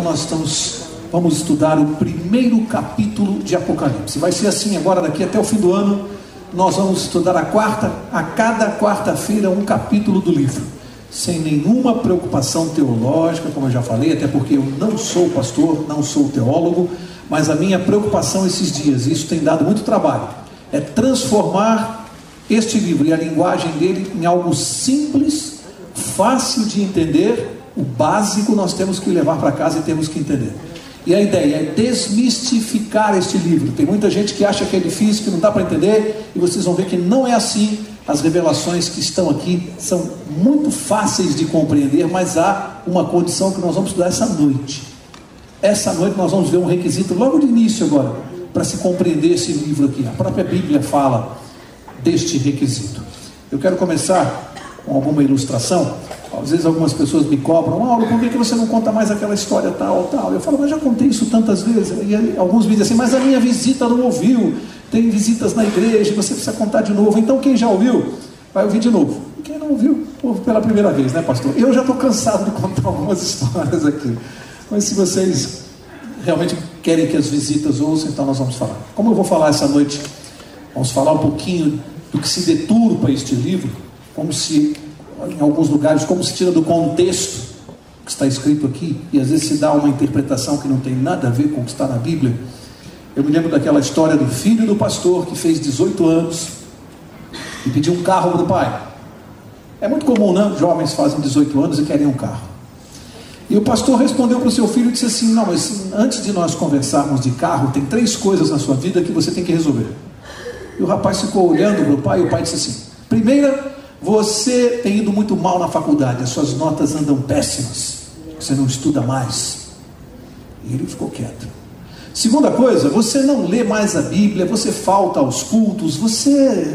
então vamos estudar o primeiro capítulo de Apocalipse. Vai ser assim agora, daqui até o fim do ano. Nós vamos estudar a cada quarta-feira um capítulo do livro, sem nenhuma preocupação teológica, como eu já falei, até porque eu não sou pastor, não sou teólogo, mas a minha preocupação esses dias, isso tem dado muito trabalho, é transformar este livro e a linguagem dele em algo simples, fácil de entender. O básico nós temos que levar para casa e temos que entender. E a ideia é desmistificar este livro. Tem muita gente que acha que é difícil, que não dá para entender, e vocês vão ver que não é assim. As revelações que estão aqui são muito fáceis de compreender, mas há uma condição que nós vamos estudar essa noite. Essa noite nós vamos ver um requisito logo de início agora, para se compreender esse livro aqui. A própria Bíblia fala deste requisito. Eu quero começar com alguma ilustração. Às vezes algumas pessoas me cobram: Mauro, por que você não conta mais aquela história tal, tal? Eu falo: mas já contei isso tantas vezes. E aí, alguns me dizem assim: mas a minha visita não ouviu. Tem visitas na igreja, você precisa contar de novo. Então quem já ouviu, vai ouvir de novo. E quem não ouviu, ouve pela primeira vez, né, pastor? Eu já estou cansado de contar algumas histórias aqui. Mas se vocês realmente querem que as visitas ouçam, então nós vamos falar. Como eu vou falar essa noite, vamos falar um pouquinho do que se deturpa este livro, como se, em alguns lugares, como se tira do contexto que está escrito aqui, e às vezes se dá uma interpretação que não tem nada a ver com o que está na Bíblia. Eu me lembro daquela história do filho do pastor que fez 18 anos e pediu um carro para o pai. É muito comum, né? Jovens fazem 18 anos e querem um carro. E o pastor respondeu para o seu filho e disse assim: não, mas antes de nós conversarmos de carro, tem 3 coisas na sua vida que você tem que resolver. E o rapaz ficou olhando para o pai, e o pai disse assim: primeira, você tem ido muito mal na faculdade, as suas notas andam péssimas, você não estuda mais. E ele ficou quieto. Segunda coisa, você não lê mais a Bíblia, você falta aos cultos,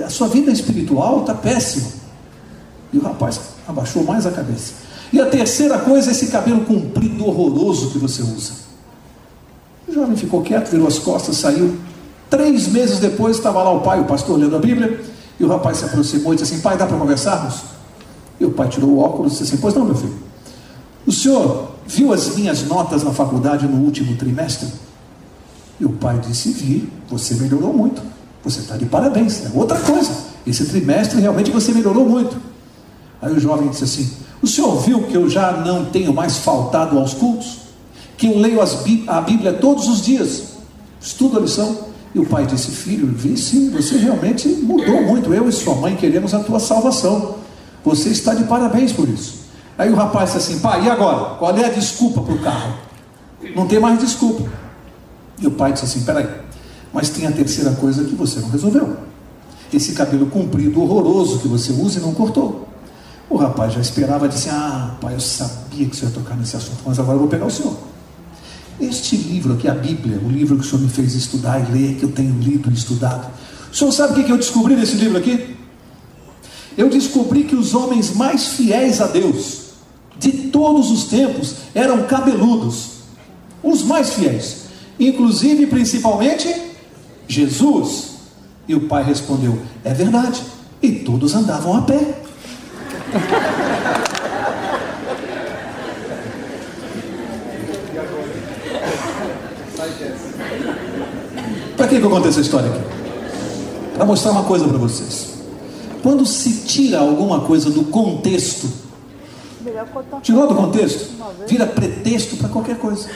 a sua vida espiritual está péssima. E o rapaz abaixou mais a cabeça. E a terceira coisa é esse cabelo comprido horroroso que você usa. O jovem ficou quieto, virou as costas, saiu. 3 meses depois estava lá o pai, o pastor, lendo a Bíblia. E o rapaz se aproximou e disse assim: pai, dá para conversarmos? E o pai tirou o óculos e disse assim: pois não, meu filho, o senhor viu as minhas notas na faculdade no último trimestre? E o pai disse: vi, você melhorou muito, você está de parabéns. É outra coisa, esse trimestre realmente você melhorou muito. Aí o jovem disse assim: o senhor viu que eu já não tenho mais faltado aos cultos? Que eu leio a Bíblia todos os dias, estudo a lição? E o pai disse: filho, vi sim, você realmente mudou muito. Eu e sua mãe queremos a tua salvação, você está de parabéns por isso. Aí o rapaz disse assim: pai, e agora? Qual é a desculpa para o carro? Não tem mais desculpa. E o pai disse assim: peraí, mas tem a terceira coisa que você não resolveu. Esse cabelo comprido horroroso que você usa e não cortou. O rapaz já esperava, disse: ah, pai, eu sabia que você ia tocar nesse assunto, mas agora eu vou pegar o senhor. Este livro aqui, a Bíblia, o livro que o senhor me fez estudar e ler, que eu tenho lido e estudado, o senhor sabe o que eu descobri nesse livro aqui? Eu descobri que os homens mais fiéis a Deus de todos os tempos eram cabeludos, os mais fiéis, inclusive, principalmente, Jesus. E o pai respondeu: é verdade, e todos andavam a pé. Para que eu contei essa história aqui? Para mostrar uma coisa para vocês. Quando se tira alguma coisa do contexto, tirou do contexto, vira pretexto para qualquer coisa.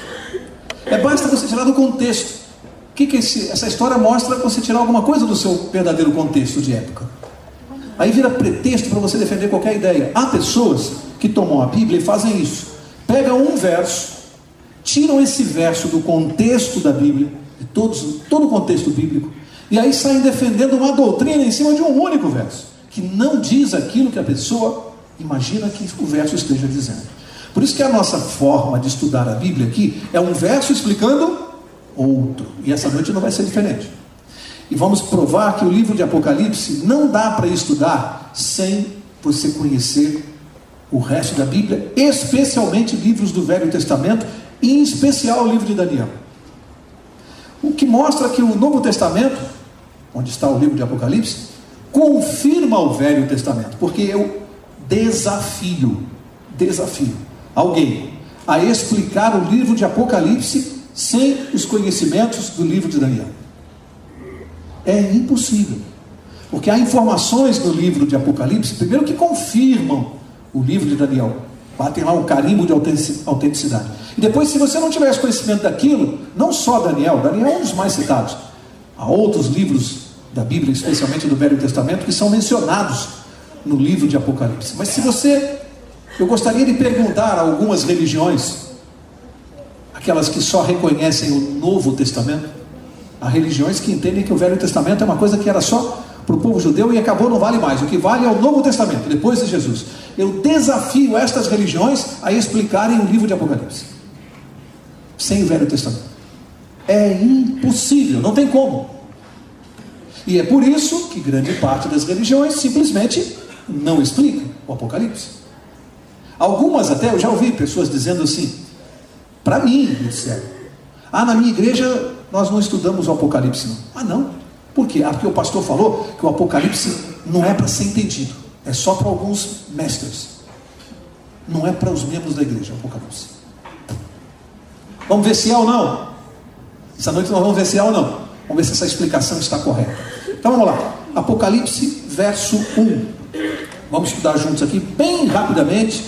Basta você tirar do contexto. O que essa história mostra? Você tirar alguma coisa do seu verdadeiro contexto de época. Aí vira pretexto para você defender qualquer ideia. Há pessoas que tomam a Bíblia e fazem isso. Pegam um verso, tiram esse verso do contexto da Bíblia, de todo o contexto bíblico, e aí saem defendendo uma doutrina em cima de um único verso, que não diz aquilo que a pessoa imagina que o verso esteja dizendo. Por isso que a nossa forma de estudar a Bíblia aqui é um verso explicando outro. E essa noite não vai ser diferente. E vamos provar que o livro de Apocalipse não dá para estudar sem você conhecer o resto da Bíblia, especialmente livros do Velho Testamento, e em especial o livro de Daniel. O que mostra que o Novo Testamento, onde está o livro de Apocalipse, confirma o Velho Testamento, porque eu desafio alguém a explicar o livro de Apocalipse sem os conhecimentos do livro de Daniel. É impossível, porque há informações no livro de Apocalipse, primeiro, que confirmam o livro de Daniel, batem lá um carimbo de autenticidade, e depois, se você não tivesse conhecimento daquilo, não só Daniel é um dos mais citados, há outros livros da Bíblia, especialmente do Velho Testamento, que são mencionados no livro de Apocalipse. Mas eu gostaria de perguntar a algumas religiões, aquelas que só reconhecem o Novo Testamento, há religiões que entendem que o Velho Testamento é uma coisa que era só para o povo judeu e acabou, não vale mais. O que vale é o Novo Testamento, depois de Jesus. Eu desafio estas religiões a explicarem o livro de Apocalipse sem o Velho Testamento. É impossível, não tem como. E é por isso que grande parte das religiões simplesmente não explicam o Apocalipse. Algumas até, eu já ouvi pessoas dizendo assim, para mim, me disseram, na minha igreja nós não estudamos o Apocalipse não. Não? Por quê? Porque o pastor falou que o Apocalipse não é para ser entendido, é só para alguns mestres, não é para os membros da igreja, o Apocalipse. Vamos ver se é ou não. Essa noite nós vamos ver se é ou não. Vamos ver se essa explicação está correta. Então vamos lá, Apocalipse verso 1. Vamos estudar juntos aqui bem rapidamente,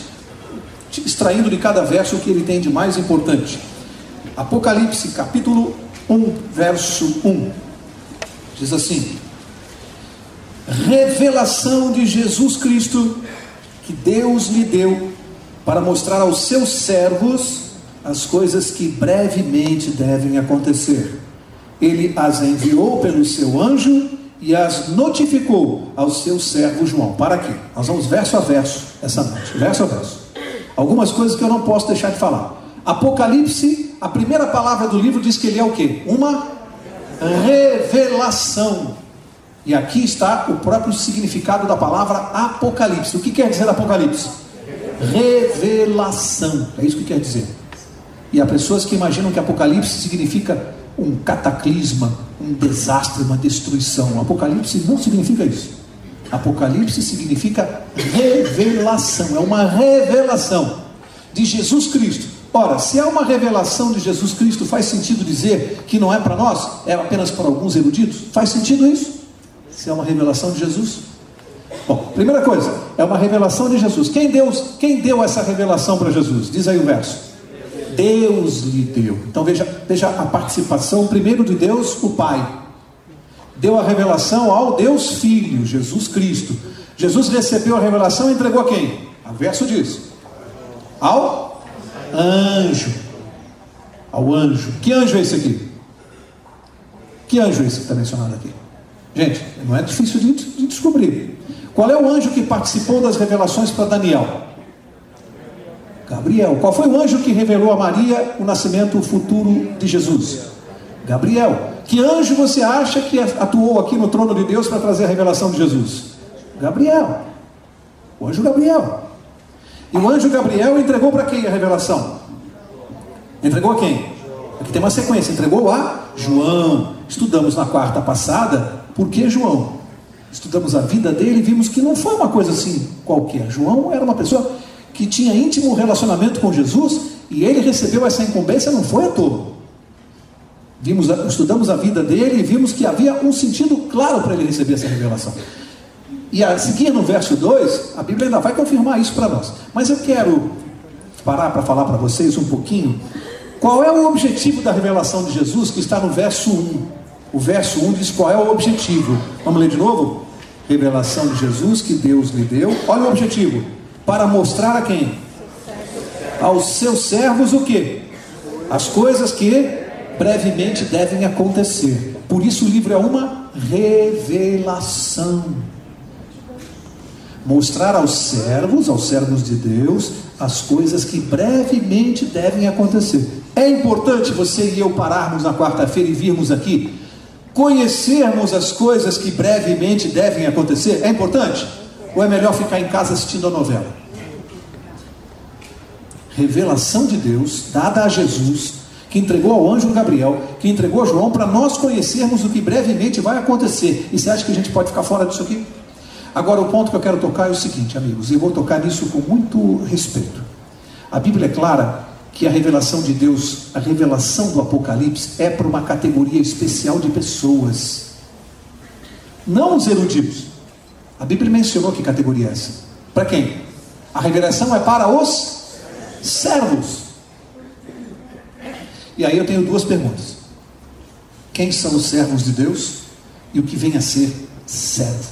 extraindo de cada verso o que ele tem de mais importante. Apocalipse capítulo 1, verso 1. Diz assim: revelação de Jesus Cristo, que Deus lhe deu para mostrar aos seus servos as coisas que brevemente devem acontecer. Ele as enviou pelo seu anjo e as notificou ao seu servo João. Para aqui, nós vamos verso a verso essa noite, verso a verso. Algumas coisas que eu não posso deixar de falar. Apocalipse, a primeira palavra do livro diz que ele é o quê? Uma revelação. E aqui está o próprio significado da palavra Apocalipse. O que quer dizer Apocalipse? Revelação. É isso que quer dizer. E há pessoas que imaginam que Apocalipse significa um cataclisma, um desastre, uma destruição. Apocalipse não significa isso. Apocalipse significa revelação. É uma revelação de Jesus Cristo. Ora, se é uma revelação de Jesus Cristo, faz sentido dizer que não é para nós? É apenas para alguns eruditos? Faz sentido isso? Se é uma revelação de Jesus? Bom, primeira coisa, é uma revelação de Jesus. Quem deu essa revelação para Jesus? Diz aí o verso. Deus lhe deu. Então veja a participação primeiro de Deus, o Pai. Deu a revelação ao Deus Filho, Jesus Cristo. Jesus recebeu a revelação e entregou a quem? O verso diz: ao anjo. Ao anjo. Que anjo é esse aqui? Que anjo é esse que está mencionado aqui? Gente, não é difícil de descobrir. Qual é o anjo que participou das revelações para Daniel? Gabriel. Qual foi o anjo que revelou a Maria o nascimento futuro de Jesus? Gabriel. Que anjo você acha que atuou aqui no trono de Deus para trazer a revelação de Jesus? Gabriel. O anjo Gabriel. E o anjo Gabriel entregou para quem a revelação? Entregou a quem? Aqui tem uma sequência. Entregou a João. Estudamos na quarta passada. Por que João? Estudamos a vida dele e vimos que não foi uma coisa assim qualquer. João era uma pessoa que tinha íntimo relacionamento com Jesus, e ele recebeu essa incumbência, não foi à toa. Estudamos a vida dele e vimos que havia um sentido claro para ele receber essa revelação. E a seguir no verso 2, a Bíblia ainda vai confirmar isso para nós. Mas eu quero parar para falar para vocês um pouquinho qual é o objetivo da revelação de Jesus, que está no verso 1. O verso 1 diz qual é o objetivo. Vamos ler de novo? Revelação de Jesus que Deus lhe deu. Olha o objetivo. Para mostrar a quem? Aos seus servos o quê? As coisas que brevemente devem acontecer. Por isso o livro é uma revelação. Mostrar aos servos de Deus, as coisas que brevemente devem acontecer. É importante você e eu pararmos na quarta-feira e virmos aqui, conhecermos as coisas que brevemente devem acontecer. É importante? Ou é melhor ficar em casa assistindo a novela? Revelação de Deus, dada a Jesus, que entregou ao anjo Gabriel, que entregou a João, para nós conhecermos o que brevemente vai acontecer. E você acha que a gente pode ficar fora disso aqui? Agora o ponto que eu quero tocar é o seguinte, amigos, e eu vou tocar nisso com muito respeito. A Bíblia é clara que a revelação de Deus, a revelação do Apocalipse é para uma categoria especial de pessoas, não os eruditos. A Bíblia mencionou que categoria é essa. Para quem? A revelação é para os servos. E aí eu tenho duas perguntas: quem são os servos de Deus e o que vem a ser servo?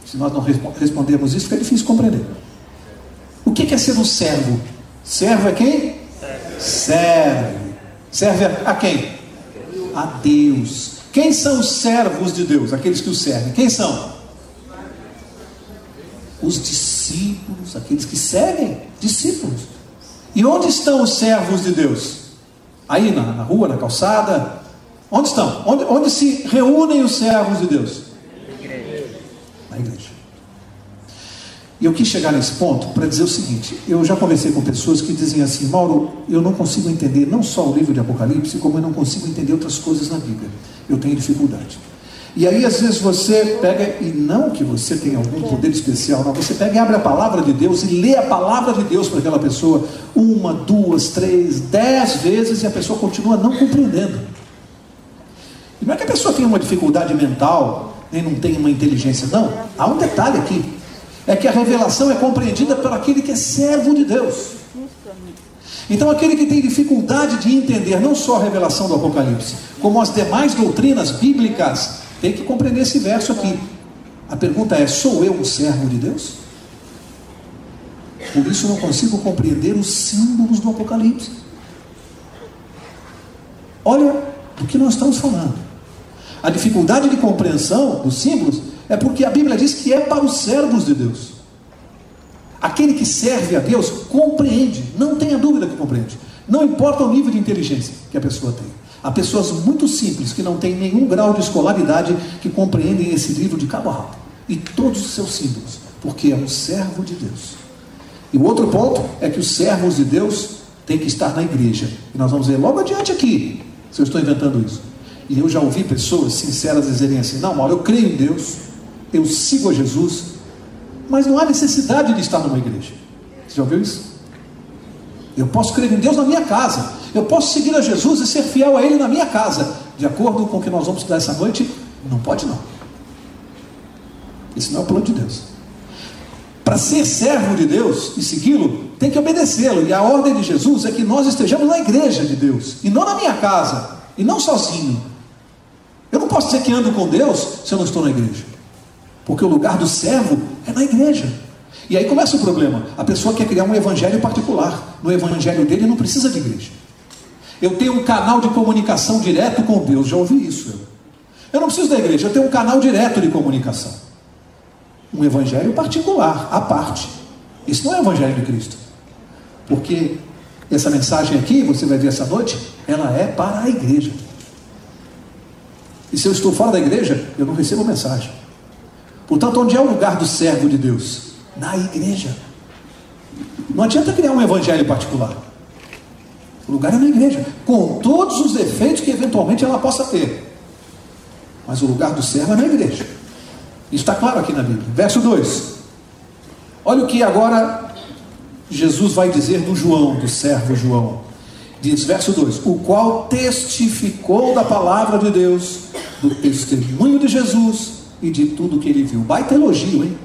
Se nós não respondermos isso, fica difícil compreender. O que é ser um servo? Servo é quem? Serve. Serve a quem? A Deus. Quem são os servos de Deus? Aqueles que o servem. Quem são? Os discípulos, aqueles que seguem. Discípulos. E onde estão os servos de Deus? Aí na rua, na calçada? Onde estão? Onde se reúnem os servos de Deus? Na igreja. E eu quis chegar nesse ponto para dizer o seguinte: eu já conversei com pessoas que dizem assim: Mauro, eu não consigo entender não só o livro de Apocalipse, como eu não consigo entender outras coisas na Bíblia. Eu tenho dificuldade. E aí às vezes você pega, e não que você tenha algum poder especial, não, você pega e abre a palavra de Deus e lê a palavra de Deus para aquela pessoa 1, 2, 3, 10 vezes, e a pessoa continua não compreendendo. E não é que a pessoa tenha uma dificuldade mental, nem não tenha uma inteligência, não. Há um detalhe aqui: é que a revelação é compreendida por aquele que é servo de Deus. Então aquele que tem dificuldade de entender não só a revelação do Apocalipse, como as demais doutrinas bíblicas, tem que compreender esse verso aqui. A pergunta é: sou eu um servo de Deus? Por isso não consigo compreender os símbolos do Apocalipse. Olha do que nós estamos falando. A dificuldade de compreensão dos símbolos é porque a Bíblia diz que é para os servos de Deus. Aquele que serve a Deus compreende, não tenha dúvida que compreende. Não importa o nível de inteligência que a pessoa tem. Há pessoas muito simples, que não têm nenhum grau de escolaridade, que compreendem esse livro de cabo a rabo e todos os seus símbolos, porque é um servo de Deus. E o outro ponto é que os servos de Deus têm que estar na igreja. E nós vamos ver logo adiante aqui, se eu estou inventando isso. E eu já ouvi pessoas sinceras dizerem assim: não, Mauro, eu creio em Deus, eu sigo a Jesus, mas não há necessidade de estar numa igreja. Você já ouviu isso? Eu posso crer em Deus na minha casa, eu posso seguir a Jesus e ser fiel a Ele na minha casa. De acordo com o que nós vamos estudar essa noite, não pode não. Esse não é o plano de Deus. Para ser servo de Deus e segui-lo, tem que obedecê-lo. E a ordem de Jesus é que nós estejamos na igreja de Deus, e não na minha casa, e não sozinho. Eu não posso dizer que ando com Deus se eu não estou na igreja, porque o lugar do servo é na igreja. E aí começa o problema: a pessoa quer criar um evangelho particular. No evangelho dele não precisa de igreja. Eu tenho um canal de comunicação direto com Deus. Já ouvi isso. Eu não preciso da igreja, eu tenho um canal direto de comunicação. Um evangelho particular, à parte. Isso não é o evangelho de Cristo. Porque essa mensagem aqui, você vai ver essa noite, ela é para a igreja. E se eu estou fora da igreja, eu não recebo mensagem. Portanto, onde é o lugar do servo de Deus? Na igreja. Não adianta criar um evangelho particular. O lugar é na igreja, com todos os defeitos que eventualmente ela possa ter. Mas o lugar do servo é na igreja. Isso está claro aqui na Bíblia. Verso 2. Olha o que agora Jesus vai dizer do João, do servo João. Diz, verso 2: o qual testificou da palavra de Deus, do testemunho de Jesus e de tudo que ele viu. Baita elogio, hein?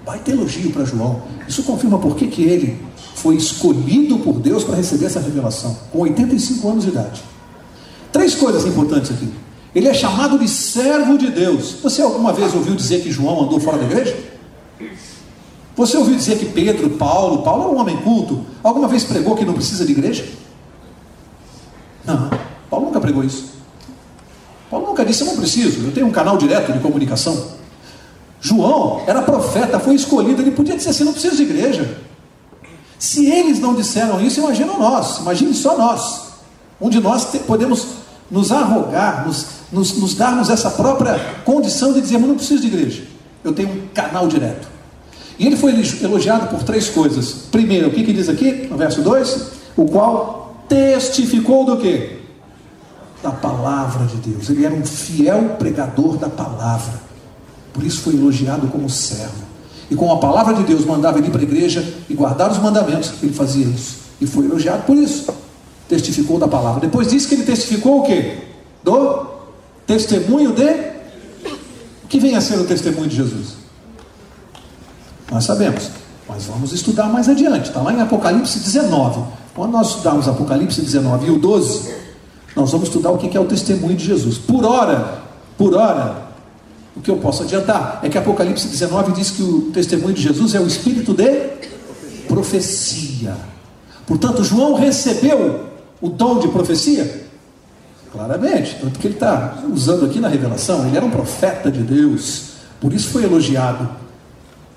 Baita elogio para João. Isso confirma por que ele foi escolhido por Deus para receber essa revelação, com 85 anos de idade. 3 coisas importantes aqui. Ele é chamado de servo de Deus. Você alguma vez ouviu dizer que João andou fora da igreja? Você ouviu dizer que Pedro, Paulo é um homem culto, alguma vez pregou que não precisa de igreja? Não, Paulo nunca pregou isso. Paulo nunca disse: eu não preciso, eu tenho um canal direto de comunicação. João era profeta, foi escolhido, ele podia dizer assim: não preciso de igreja. Se eles não disseram isso, imagina nós, imagine só nós. Um de nós podemos nos arrogar, nos darmos essa própria condição de dizer: mas não preciso de igreja, eu tenho um canal direto. E ele foi elogiado por 3 coisas. Primeiro, o que diz aqui no verso 2? O qual testificou do quê? Da palavra de Deus. Ele era um fiel pregador da palavra, por isso foi elogiado como servo. e com a palavra de Deus mandava ele ir para a igreja e guardar os mandamentos, ele fazia isso. E foi elogiado por isso. Testificou da palavra. Depois disso que ele testificou o quê? Do testemunho de... O que vem a ser o testemunho de Jesus? Nós sabemos, mas vamos estudar mais adiante. Está lá em Apocalipse 19. Quando nós estudarmos Apocalipse 19 e o 12, nós vamos estudar o que é o testemunho de Jesus. Por hora, o que eu posso adiantar é que Apocalipse 19 diz que o testemunho de Jesus é o espírito de profecia. Portanto, João recebeu o dom de profecia? Claramente, tanto que ele está usando aqui na revelação. Ele era um profeta de Deus, por isso foi elogiado,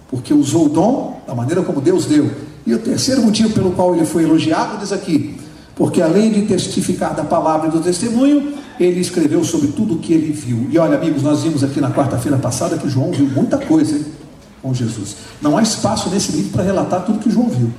porque usou o dom da maneira como Deus deu. E o terceiro motivo pelo qual ele foi elogiado, diz aqui, porque além de testificar da palavra e do testemunho, ele escreveu sobre tudo o que ele viu. E olha, amigos, nós vimos aqui na quarta-feira passada que João viu muita coisa, hein, com Jesus. Não há espaço nesse livro para relatar tudo que João viu.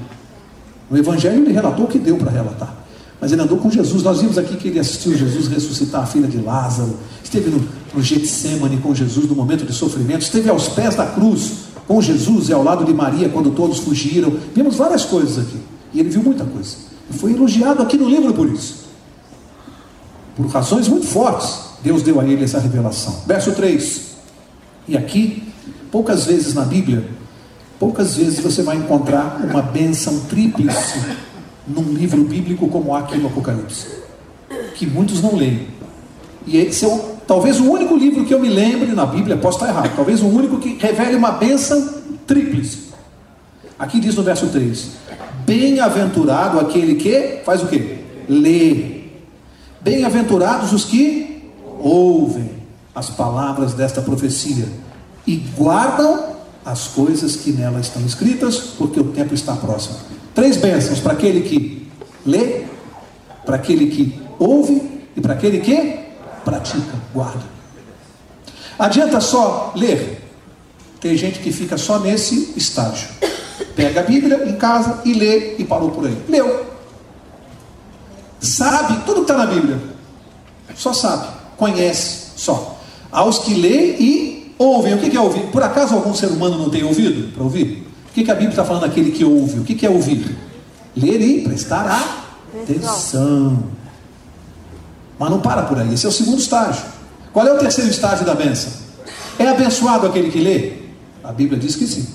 No Evangelho ele relatou o que deu para relatar, mas ele andou com Jesus. Nós vimos aqui que ele assistiu Jesus ressuscitar a filha de Lázaro, esteve no Getsêmani com Jesus no momento de sofrimento, esteve aos pés da cruz com Jesus e ao lado de Maria quando todos fugiram. Vimos várias coisas aqui, e ele viu muita coisa, e foi elogiado aqui no livro por isso, por razões muito fortes. Deus deu a ele essa revelação. Verso 3, e aqui, poucas vezes na Bíblia, poucas vezes você vai encontrar uma bênção tríplice num livro bíblico como há aqui no Apocalipse, que muitos não leem. E esse é talvez o único livro que eu me lembre na Bíblia, posso estar errado, talvez o único que revele uma bênção tríplice. Aqui diz no verso 3: bem-aventurado aquele que faz o quê? Lê. Bem-aventurados os que ouvem as palavras desta profecia e guardam as coisas que nela estão escritas, porque o tempo está próximo. 3 bênçãos para aquele que lê, para aquele que ouve e para aquele que pratica, guarda. Adianta só ler? Tem gente que fica só nesse estágio. Pega a Bíblia em casa e lê e parou por aí. Leu. Sabe tudo que está na Bíblia. Só sabe, conhece só. Aos que lêem e ouvem. O que é ouvir? Por acaso algum ser humano não tem ouvido para ouvir? O que a Bíblia está falando daquele que ouve? O que é ouvir? Ler e prestar atenção. Mas não para por aí, esse é o segundo estágio. Qual é o terceiro estágio da bênção? É abençoado aquele que lê? A Bíblia diz que sim.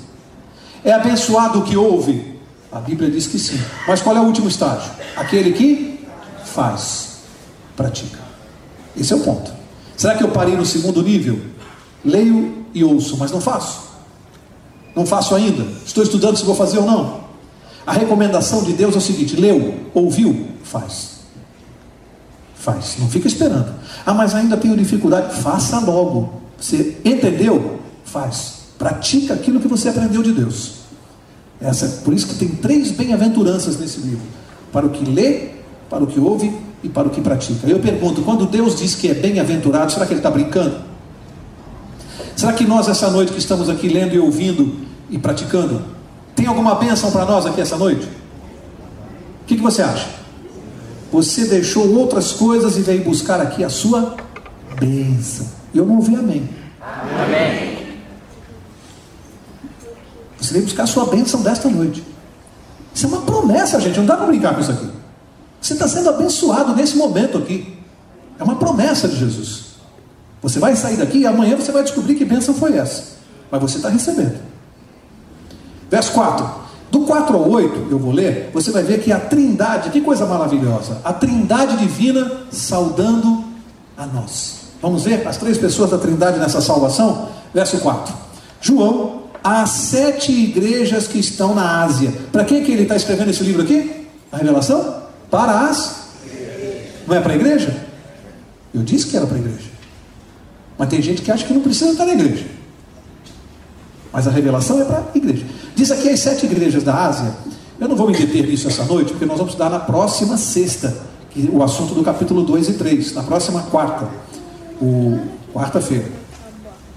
É abençoado o que ouve? A Bíblia diz que sim. Mas qual é o último estágio? Aquele que faz, pratica. Esse é o ponto. Será que eu parei no segundo nível? Leio e ouço, mas não faço. Não faço ainda. Estou estudando se vou fazer ou não. A recomendação de Deus é o seguinte: leu, ouviu, faz. Faz, não fica esperando. Ah, mas ainda tenho dificuldade. Faça logo. Você entendeu? Faz. Pratica aquilo que você aprendeu de Deus. Por isso que tem 3 bem-aventuranças nesse livro: para o que lê, para o que ouve e para o que pratica. Eu pergunto, quando Deus diz que é bem-aventurado, será que Ele está brincando? Será que nós essa noite que estamos aqui lendo e ouvindo e praticando, tem alguma bênção para nós aqui essa noite? O que você acha? Você deixou outras coisas e veio buscar aqui a sua bênção. Eu não ouvi amém. Amém. Você veio buscar a sua bênção desta noite. Isso é uma promessa, gente. Não dá para brincar com isso aqui. Você está sendo abençoado nesse momento aqui. É uma promessa de Jesus. Você vai sair daqui e amanhã você vai descobrir que bênção foi essa. Mas você está recebendo. Verso 4. Do 4 ao 8, eu vou ler. Você vai ver que a trindade, que coisa maravilhosa. A trindade divina saudando a nós. Vamos ver as 3 pessoas da trindade nessa salvação? Verso 4. João, às 7 igrejas que estão na Ásia. Para quem que ele está escrevendo esse livro aqui? A revelação? Para as... Não é para a igreja? Eu disse que era para a igreja. Mas tem gente que acha que não precisa estar na igreja. Mas a revelação é para a igreja. Diz aqui as 7 igrejas da Ásia. Eu não vou me deter nisso essa noite, porque nós vamos estudar na próxima sexta, o assunto do capítulo 2 e 3. Na próxima quarta-feira.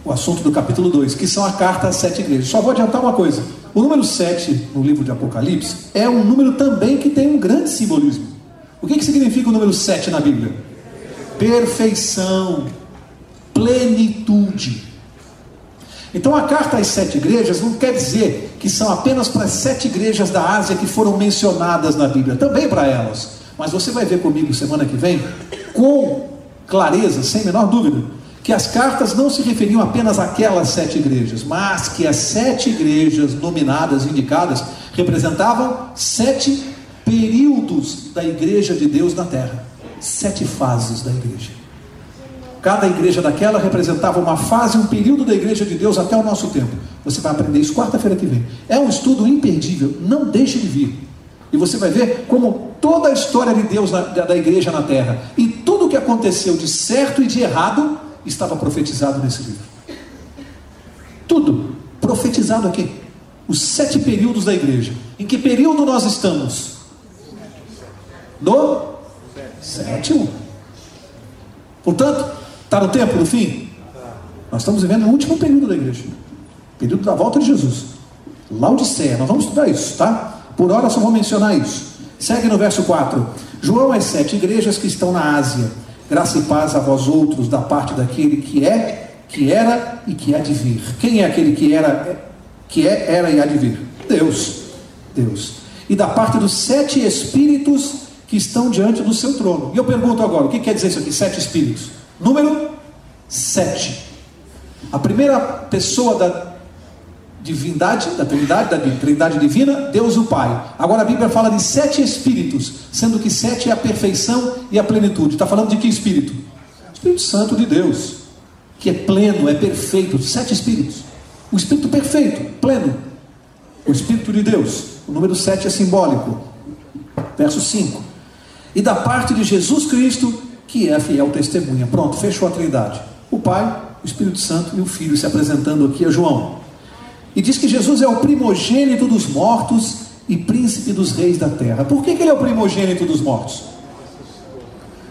O assunto do capítulo 2, que são a carta às 7 igrejas. Só vou adiantar uma coisa. O número 7 no livro de Apocalipse é um número também que tem um grande simbolismo. O que significa o número 7 na Bíblia? Perfeição, plenitude. Então a carta às 7 igrejas não quer dizer que são apenas para as 7 igrejas da Ásia que foram mencionadas na Bíblia, também para elas. Mas você vai ver comigo semana que vem, com clareza, sem a menor dúvida, que as cartas não se referiam apenas àquelas 7 igrejas, mas que as 7 igrejas nominadas, indicadas, representavam 7 períodos da igreja de Deus na terra, 7 fases da igreja. Cada igreja daquela representava uma fase, um período da igreja de Deus até o nosso tempo. Você vai aprender isso quarta-feira que vem. É um estudo imperdível, não deixe de vir. E você vai ver como toda a história de Deus da igreja na terra e tudo o que aconteceu de certo e de errado estava profetizado nesse livro. Tudo profetizado aqui. Os 7 períodos da igreja. Em que período nós estamos? No 7º. Portanto, está no tempo do fim? Nós estamos vivendo o último período da igreja. Período da volta de Jesus. Laodiceia. Nós vamos estudar isso, tá? Por hora só vou mencionar isso. Segue no verso 4. João às 7 igrejas que estão na Ásia. Graça e paz a vós outros, da parte daquele que é, que era e que há de vir. Quem é aquele que era e há de vir? Deus. Deus. E da parte dos 7 espíritos que estão diante do seu trono. E eu pergunto agora, o que quer dizer isso aqui? 7 espíritos. Número 7. A primeira pessoa da divindade, da trindade divina, Deus o Pai. Agora a Bíblia fala de 7 espíritos, sendo que 7 é a perfeição e a plenitude. Está falando de que espírito? Espírito Santo de Deus, que é pleno, é perfeito. 7 espíritos. O espírito perfeito, pleno. O espírito de Deus. O número 7 é simbólico. Verso 5. E da parte de Jesus Cristo, que é a fiel testemunha. Pronto, fechou a trindade. O Pai, o Espírito Santo e o Filho se apresentando aqui a João. E diz que Jesus é o primogênito dos mortos e príncipe dos reis da terra. Por que ele é o primogênito dos mortos?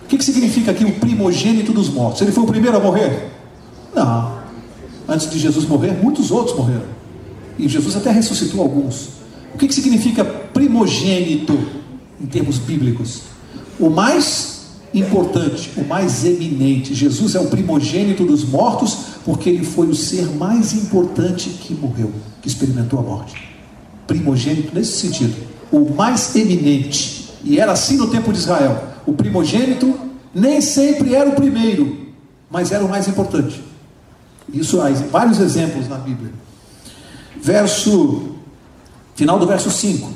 O que significa aqui o primogênito dos mortos? Ele foi o primeiro a morrer? Não. Antes de Jesus morrer, muitos outros morreram. E Jesus até ressuscitou alguns. O que significa primogênito em termos bíblicos? O mais importante, o mais eminente. Jesus é o primogênito dos mortos, porque ele foi o ser mais importante que morreu, que experimentou a morte. Primogênito nesse sentido, o mais eminente. E era assim no tempo de Israel. O primogênito nem sempre era o primeiro, mas era o mais importante. Isso há vários exemplos na Bíblia. Final do verso 5.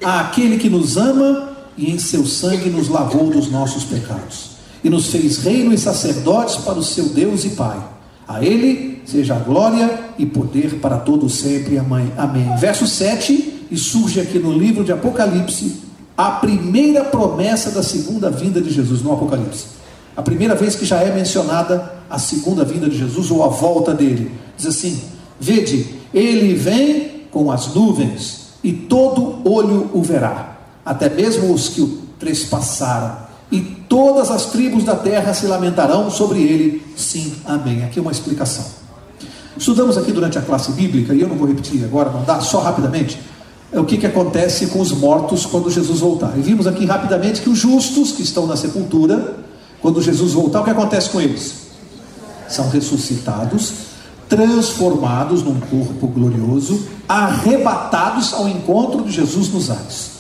Aquele que nos ama e em seu sangue nos lavou dos nossos pecados, e nos fez reino e sacerdotes para o seu Deus e Pai. A Ele seja a glória e poder para todos sempre. Amém. Verso 7, e surge aqui no livro de Apocalipse a primeira promessa da segunda vinda de Jesus no Apocalipse. A primeira vez que já é mencionada a segunda vinda de Jesus, ou a volta dele. Diz assim: vede, ele vem com as nuvens, e todo olho o verá, até mesmo os que o trespassaram, e todas as tribos da terra se lamentarão sobre ele. Sim, amém. Aqui uma explicação. Estudamos aqui durante a classe bíblica, e eu não vou repetir agora, não dá, só rapidamente, o que acontece com os mortos quando Jesus voltar. E vimos aqui rapidamente que os justos que estão na sepultura, quando Jesus voltar, o que acontece com eles? São ressuscitados, transformados num corpo glorioso, arrebatados ao encontro de Jesus nos ares.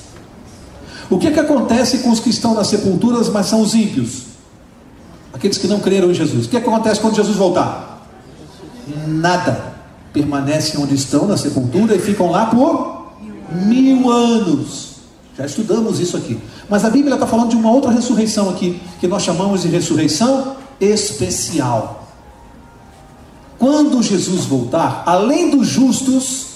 O que acontece com os que estão nas sepulturas, mas são os ímpios? Aqueles que não creram em Jesus. O que acontece quando Jesus voltar? Nada. Permanecem onde estão, na sepultura, e ficam lá por 1000 anos. Já estudamos isso aqui. Mas a Bíblia está falando de uma outra ressurreição aqui, que nós chamamos de ressurreição especial. Quando Jesus voltar, além dos justos,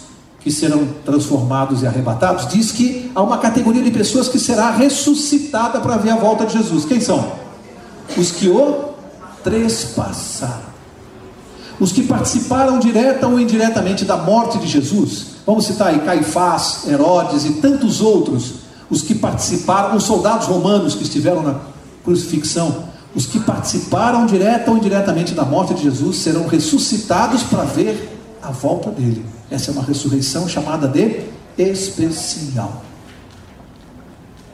que serão transformados e arrebatados, diz que há uma categoria de pessoas que será ressuscitada para ver a volta de Jesus. Quem são? Os que o trespassaram. Os que participaram direta ou indiretamente da morte de Jesus. Vamos citar aí Caifás, Herodes e tantos outros. Os que participaram, os soldados romanos que estiveram na crucifixão. Os que participaram direta ou indiretamente da morte de Jesus serão ressuscitados para ver a volta dele. Essa é uma ressurreição chamada de especial.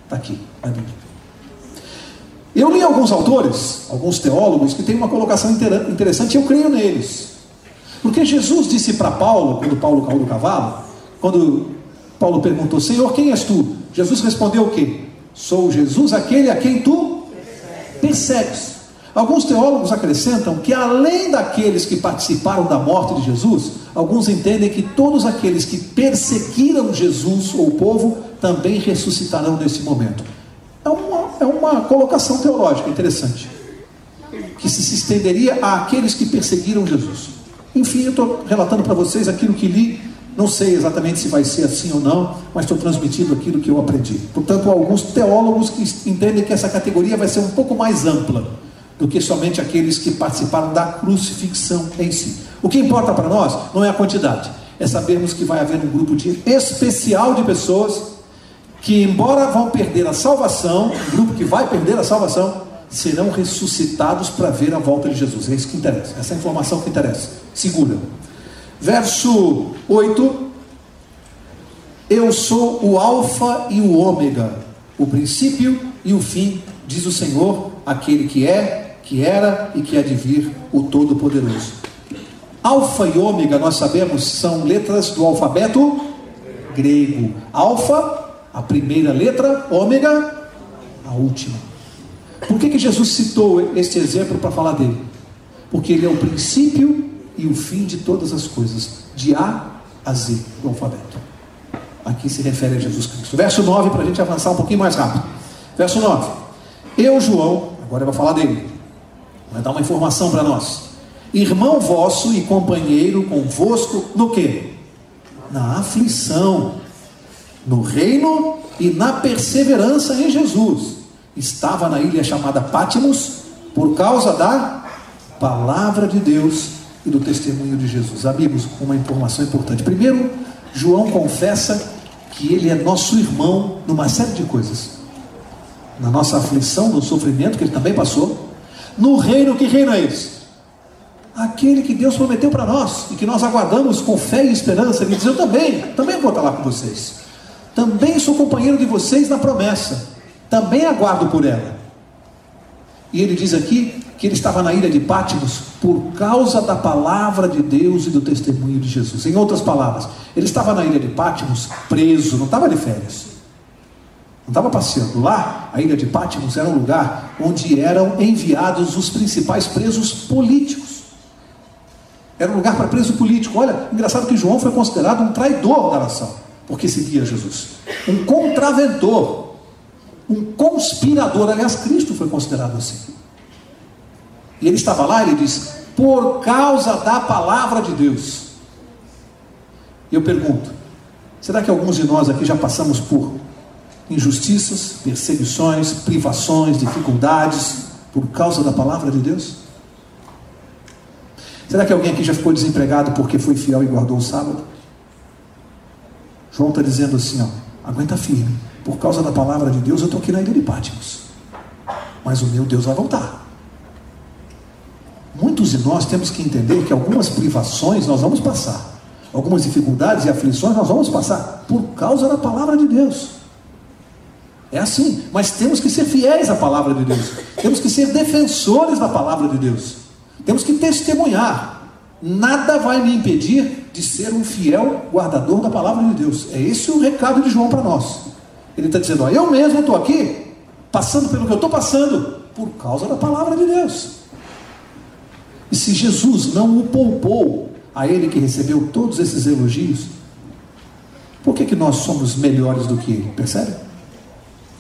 Está aqui na Bíblia. Eu li alguns autores, alguns teólogos, que têm uma colocação interessante, e eu creio neles. Porque Jesus disse para Paulo, quando Paulo caiu do cavalo, quando Paulo perguntou: Senhor, quem és tu? Jesus respondeu o quê? Sou Jesus, aquele a quem tu persegues. Alguns teólogos acrescentam que, além daqueles que participaram da morte de Jesus, alguns entendem que todos aqueles que perseguiram Jesus ou o povo também ressuscitarão nesse momento. É uma colocação teológica interessante, que se estenderia àqueles que perseguiram Jesus. Enfim, eu estou relatando para vocês aquilo que li. Não sei exatamente se vai ser assim ou não, mas estou transmitindo aquilo que eu aprendi. Portanto, há alguns teólogos que entendem que essa categoria vai ser um pouco mais ampla do que somente aqueles que participaram da crucifixão em si. O que importa para nós não é a quantidade, é sabermos que vai haver um grupo especial de pessoas que, embora vão perder a salvação, um grupo que vai perder a salvação, serão ressuscitados para ver a volta de Jesus. É isso que interessa, essa é a informação que interessa. Segura. Verso 8: eu sou o alfa e o ômega, o princípio e o fim, diz o Senhor, aquele que é, que era e que há de vir, o Todo-Poderoso. Alfa e ômega, nós sabemos, são letras do alfabeto grego. Alfa, a primeira letra; ômega, a última. Por que Jesus citou este exemplo para falar dele? Porque ele é o princípio e o fim de todas as coisas, de A a Z do alfabeto. Aqui se refere a Jesus Cristo. Verso 9, para a gente avançar um pouquinho mais rápido. Verso 9: eu, João, agora eu vou falar dele, vai dar uma informação para nós. Irmão vosso e companheiro convosco no quê? Na aflição, no reino e na perseverança em Jesus. Estava na ilha chamada Pátimos por causa da palavra de Deus e do testemunho de Jesus. Amigos, uma informação importante. Primeiro, João confessa que ele é nosso irmão numa série de coisas. Na nossa aflição, no sofrimento que ele também passou. No reino, que reino é esse? Aquele que Deus prometeu para nós e que nós aguardamos com fé e esperança. Ele diz: eu também vou estar lá com vocês, também sou companheiro de vocês na promessa, também aguardo por ela. E ele diz aqui que ele estava na ilha de Pátimos por causa da palavra de Deus e do testemunho de Jesus. Em outras palavras, ele estava na ilha de Pátimos preso, não estava de férias, não estava passeando. Lá, a ilha de Pátimos era um lugar onde eram enviados os principais presos políticos. Era um lugar para preso político. Olha, engraçado que João foi considerado um traidor da nação, porque seguia Jesus, um contraventor, um conspirador. Aliás, Cristo foi considerado assim. E ele estava lá, ele diz: por causa da palavra de Deus. E eu pergunto: será que alguns de nós aqui já passamos por injustiças, perseguições, privações, dificuldades por causa da palavra de Deus? Será que alguém aqui já ficou desempregado porque foi fiel e guardou o sábado? João está dizendo assim, aguenta firme, por causa da palavra de Deus eu estou aqui na ilha de Pátimos, mas o meu Deus vai voltar. Muitos de nós temos que entender que algumas privações nós vamos passar, algumas dificuldades e aflições nós vamos passar por causa da palavra de Deus. É assim, mas temos que ser fiéis à palavra de Deus, temos que ser defensores da palavra de Deus, temos que testemunhar. Nada vai me impedir de ser um fiel guardador da palavra de Deus. É esse o recado de João para nós. Ele está dizendo: eu mesmo estou aqui passando pelo que eu estou passando por causa da palavra de Deus. E se Jesus não o poupou a ele que recebeu todos esses elogios, por que nós somos melhores do que ele? Percebe?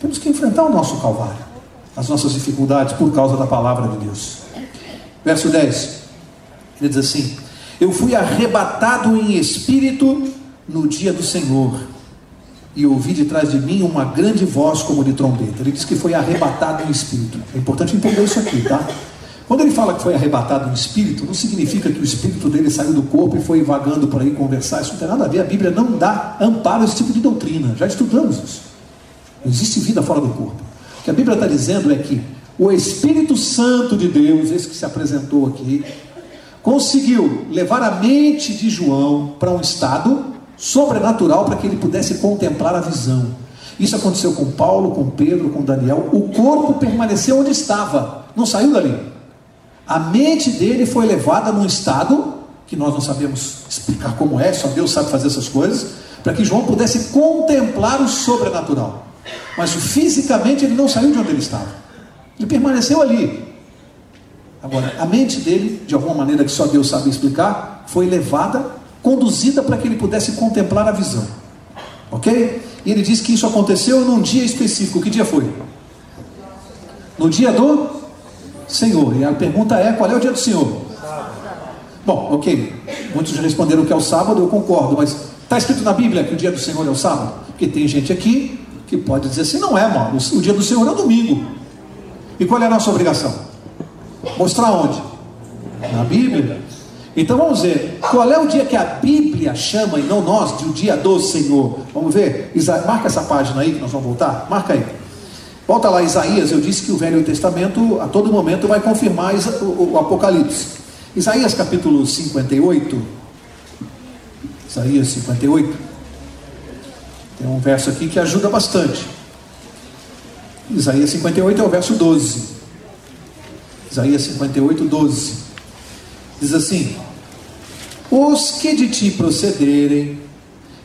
Temos que enfrentar o nosso calvário, as nossas dificuldades por causa da palavra de Deus. Verso 10, ele diz assim: eu fui arrebatado em espírito no dia do Senhor, e ouvi de trás de mim uma grande voz como de trombeta. Ele diz que foi arrebatado em espírito. É importante entender isso aqui, tá? Quando ele fala que foi arrebatado em espírito, não significa que o espírito dele saiu do corpo e foi vagando por aí conversar. Isso não tem nada a ver. A Bíblia não dá amparo a esse tipo de doutrina. Já estudamos isso. Não existe vida fora do corpo. O que a Bíblia está dizendo é que o Espírito Santo de Deus, esse que se apresentou aqui, conseguiu levar a mente de João para um estado sobrenatural para que ele pudesse contemplar a visão. Isso aconteceu com Paulo, com Pedro, com Daniel. O corpo permaneceu onde estava, não saiu dali. A mente dele foi levada num estado que nós não sabemos explicar como é, só Deus sabe fazer essas coisas, para que João pudesse contemplar o sobrenatural. Mas fisicamente ele não saiu de onde ele estava, ele permaneceu ali. Agora, a mente dele, de alguma maneira que só Deus sabe explicar, foi levada, conduzida para que ele pudesse contemplar a visão. Ok? E ele diz que isso aconteceu num dia específico. Que dia foi? No dia do Senhor. E a pergunta é: qual é o dia do Senhor? Bom, ok, muitos já responderam que é o sábado, eu concordo, mas está escrito na Bíblia que o dia do Senhor é o sábado? Porque tem gente aqui que pode dizer assim: não é, mano, o dia do Senhor é o domingo. E qual é a nossa obrigação? Mostrar onde? Na Bíblia. Então vamos ver, qual é o dia que a Bíblia chama, e não nós, de o dia do Senhor? Vamos ver, marca essa página aí que nós vamos voltar, marca aí. Volta lá, Isaías. Eu disse que o Velho Testamento a todo momento vai confirmar o Apocalipse. Isaías capítulo 58. Isaías 58. Tem um verso aqui que ajuda bastante. Isaías 58 é o verso 12. Isaías 58, 12. Diz assim: os que de ti procederem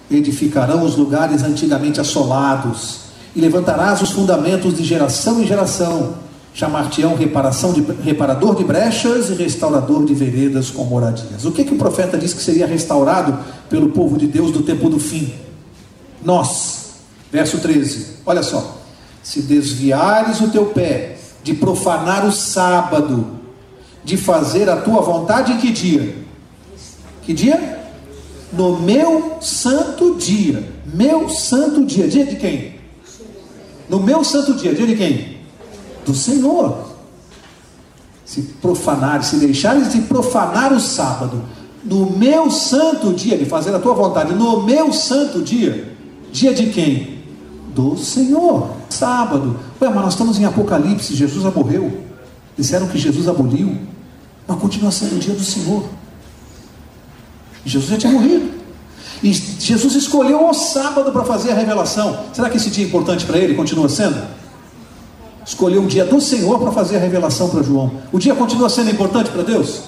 edificarão os lugares antigamente assolados, e levantarás os fundamentos de geração em geração. Chamar-te-ão reparador de brechas e restaurador de veredas com moradias. O que o profeta disse que seria restaurado pelo povo de Deus do tempo do fim? Nós. Verso 13, olha só: se desviares o teu pé de profanar o sábado, de fazer a tua vontade, em que dia? Que dia? No meu santo dia. Meu santo dia. Dia de quem? No meu santo dia. Dia de quem? Do Senhor. Se profanares, se deixares de profanar o sábado, no meu santo dia, de fazer a tua vontade, no meu santo dia. Dia de quem? Do Senhor. Sábado. Ué, mas nós estamos em Apocalipse, Jesus já morreu. Disseram que Jesus aboliu, mas continua sendo o dia do Senhor. Jesus já tinha morrido, e Jesus escolheu o sábado para fazer a revelação. Será que esse dia é importante para ele? Continua sendo? Escolheu o dia do Senhor para fazer a revelação para João. O dia continua sendo importante para Deus?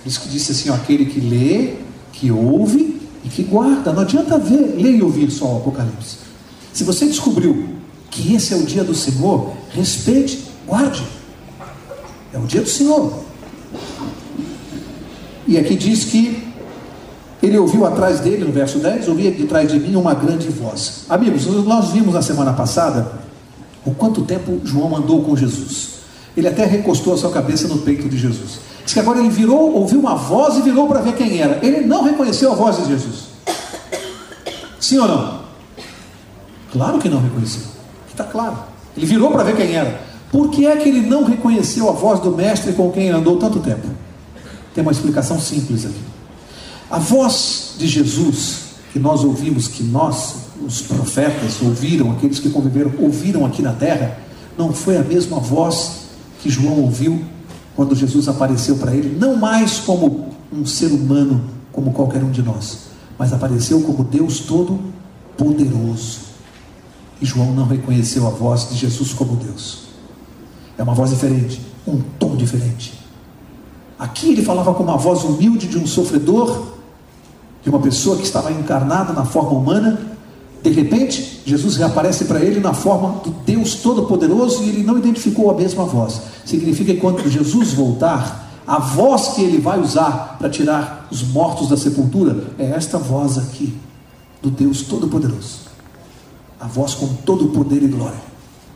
Isso que disse assim: ó, aquele que lê, que ouve e que guarda. Não adianta ler e ouvir só o Apocalipse. Se você descobriu que esse é o dia do Senhor, respeite, guarde. É o dia do Senhor. E aqui diz que ele ouviu atrás dele, no verso 10, ouvia de trás de mim uma grande voz. Amigos, nós vimos na semana passada o quanto tempo João andou com Jesus. Ele até recostou a sua cabeça no peito de Jesus. Diz que agora ele virou, ouviu uma voz e virou para ver quem era. Ele não reconheceu a voz de Jesus. Sim ou não? Claro que não reconheceu. Está claro. Ele virou para ver quem era. Por que é que ele não reconheceu a voz do mestre com quem ele andou tanto tempo? Tem uma explicação simples aqui. A voz de Jesus que nós ouvimos, que nós, os profetas, ouviram, aqueles que conviveram, ouviram aqui na terra, não foi a mesma voz que João ouviu quando Jesus apareceu para ele, não mais como um ser humano, como qualquer um de nós, mas apareceu como Deus Todo-Poderoso. E João não reconheceu a voz de Jesus como Deus. É uma voz diferente, um tom diferente. Aqui ele falava com uma voz humilde de um sofredor, de uma pessoa que estava encarnada na forma humana. De repente, Jesus reaparece para ele na forma do Deus Todo-Poderoso, e ele não identificou a mesma voz. Significa que quando Jesus voltar, a voz que ele vai usar para tirar os mortos da sepultura é esta voz aqui, do Deus Todo-Poderoso. A voz com todo o poder e glória.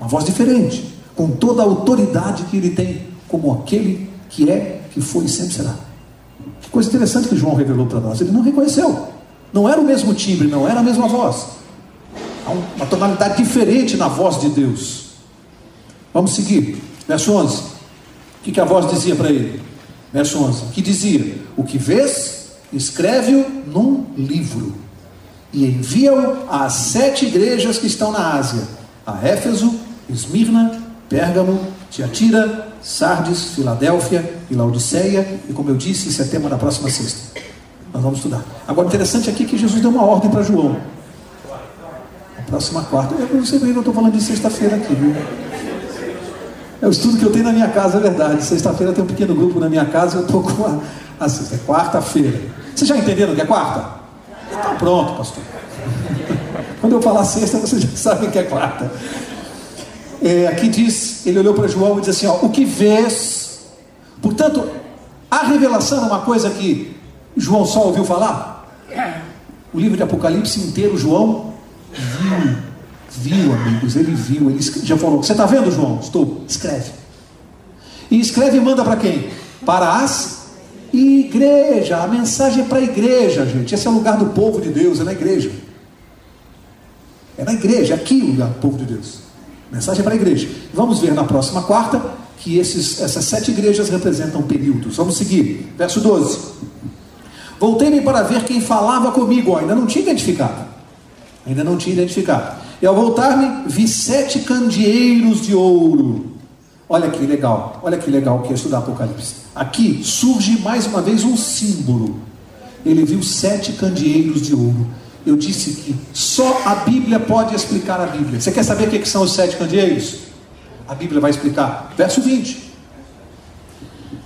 Uma voz diferente, com toda a autoridade que ele tem, como aquele que é, que foi e sempre será. Que coisa interessante que João revelou para nós. Ele não reconheceu. Não era o mesmo timbre, não era a mesma voz. Há uma tonalidade diferente na voz de Deus. Vamos seguir. Verso 11. O que a voz dizia para ele? Verso 11. Que dizia: o que vês, escreve-o num livro e envia-o às 7 igrejas que estão na Ásia: a Éfeso, Esmirna, Pérgamo, Tiatira, Sardes, Filadélfia e Laodiceia. E como eu disse, isso é tema da próxima sexta. Nós vamos estudar. Agora, interessante aqui que Jesus deu uma ordem para João. A próxima quarta. Eu não sei porque eu estou falando de sexta-feira aqui, viu? É o estudo que eu tenho na minha casa, é verdade. Sexta-feira tem um pequeno grupo na minha casa e eu estou com a sexta. É quarta-feira. Vocês já entenderam o que é quarta? Então pronto, pastor. Quando eu falar sexta, vocês já sabem que é quarta. Aqui diz, ele olhou para João e diz assim, ó, o que vês? Portanto, a revelação é uma coisa que João só ouviu falar? O livro de Apocalipse inteiro, João viu, amigos, ele viu, ele já falou, você está vendo, João? Estou, escreve. E escreve e manda para quem? Para as igrejas. A mensagem é para a igreja, gente. Esse é o lugar do povo de Deus, é na igreja. É na igreja, aqui o lugar do povo de Deus. A mensagem é para a igreja. Vamos ver na próxima quarta que essas 7 igrejas representam períodos. Vamos seguir, verso 12. Voltei-me para ver quem falava comigo. Ainda não tinha identificado. E ao voltar-me, vi 7 candeeiros de ouro. Olha que legal que é estudar Apocalipse. Aqui surge mais uma vez um símbolo. Ele viu 7 candeeiros de ouro. Eu disse que só a Bíblia pode explicar a Bíblia. Você quer saber o que são os 7 candeeiros? A Bíblia vai explicar. Verso 20.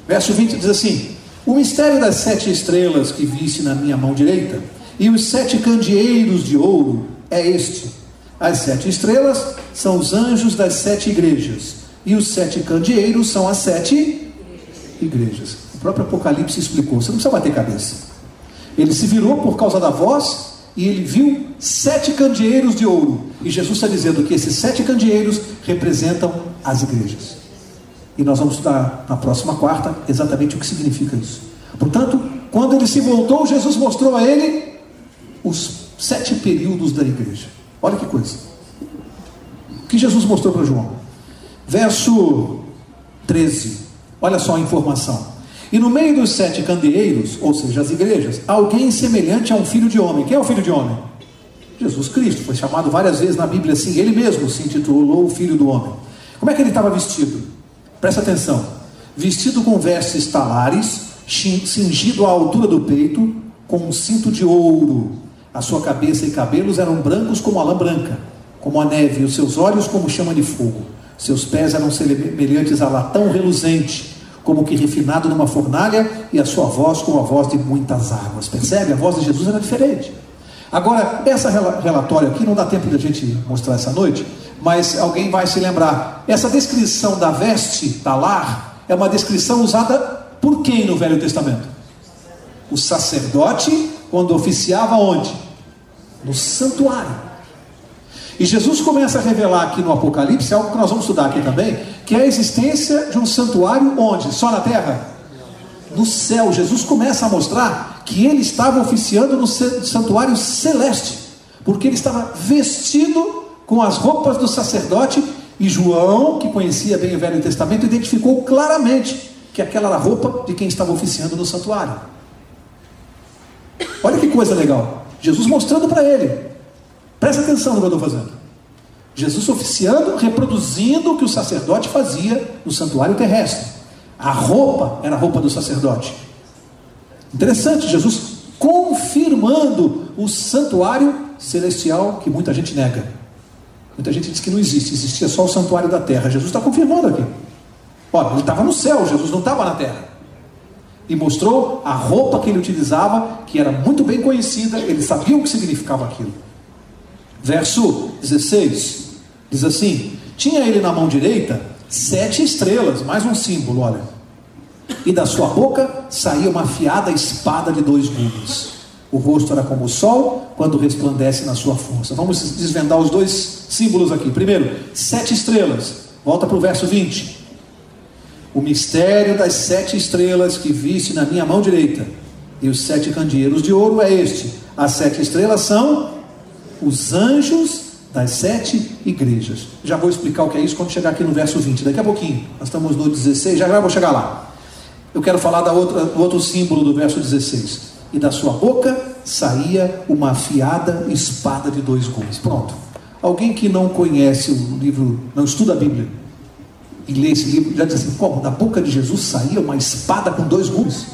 Verso 20 diz assim: o mistério das 7 estrelas que viste na minha mão direita e os 7 candeeiros de ouro é este. As 7 estrelas são os anjos das 7 igrejas e os 7 candeeiros são as 7 igrejas. O próprio Apocalipse explicou, você não precisa bater cabeça. Ele se virou por causa da voz e ele viu 7 candeeiros de ouro. E Jesus está dizendo que esses 7 candeeiros representam as igrejas. E nós vamos estudar na próxima quarta exatamente o que significa isso. Portanto, quando ele se voltou, Jesus mostrou a ele os 7 períodos da igreja. Olha que coisa. O que Jesus mostrou para João? Verso 13. Olha só a informação. E no meio dos 7 candeeiros, ou seja, as igrejas, alguém semelhante a um filho de homem. Quem é o filho de homem? Jesus Cristo. Foi chamado várias vezes na Bíblia assim. Ele mesmo se intitulou o filho do homem. Como é que ele estava vestido? Presta atenção. Vestido com vestes talares, cingido à altura do peito, com um cinto de ouro. A sua cabeça e cabelos eram brancos como a lã branca, como a neve, e os seus olhos como chama de fogo. Seus pés eram semelhantes a latão reluzente, como que refinado numa fornalha, e a sua voz como a voz de muitas águas. Percebe? A voz de Jesus era diferente. Agora, essa relatório aqui, não dá tempo de a gente mostrar essa noite, mas alguém vai se lembrar. Essa descrição da veste talar é uma descrição usada por quem no Velho Testamento? O sacerdote, quando oficiava onde? No santuário. E Jesus começa a revelar aqui no Apocalipse, algo que nós vamos estudar aqui também, que é a existência de um santuário onde? Só na terra? No céu. Jesus começa a mostrar que ele estava oficiando no santuário celeste, porque ele estava vestido com as roupas do sacerdote, e João, que conhecia bem o Velho Testamento, identificou claramente que aquela era a roupa de quem estava oficiando no santuário. Olha que coisa legal. Jesus mostrando para ele. Presta atenção no que eu estou fazendo. Jesus oficiando, reproduzindo o que o sacerdote fazia no santuário terrestre. A roupa era a roupa do sacerdote. Interessante, Jesus confirmando o santuário celestial que muita gente nega. Muita gente diz que não existe, existia só o santuário da terra. Jesus está confirmando aqui. Olha, ele estava no céu, Jesus não estava na terra. E mostrou a roupa que ele utilizava, que era muito bem conhecida, ele sabia o que significava aquilo. Verso 16, diz assim: tinha ele na mão direita 7 estrelas, mais um símbolo, olha. E da sua boca saía uma afiada espada de 2 gumes. O rosto era como o sol, quando resplandece na sua força. Vamos desvendar os 2 símbolos aqui. Primeiro, 7 estrelas. Volta para o verso 20. O mistério das 7 estrelas que viste na minha mão direita e os 7 candeeiros de ouro é este: as 7 estrelas são os anjos das 7 igrejas. Já vou explicar o que é isso quando chegar aqui no verso 20, daqui a pouquinho. Nós estamos no 16, já vou chegar lá. Eu quero falar do outro símbolo do verso 16. E da sua boca saía uma afiada espada de 2 gumes. Pronto. Alguém que não conhece o livro, não estuda a Bíblia e lê esse livro, já diz assim: como? Da boca de Jesus saía uma espada com 2 gumes?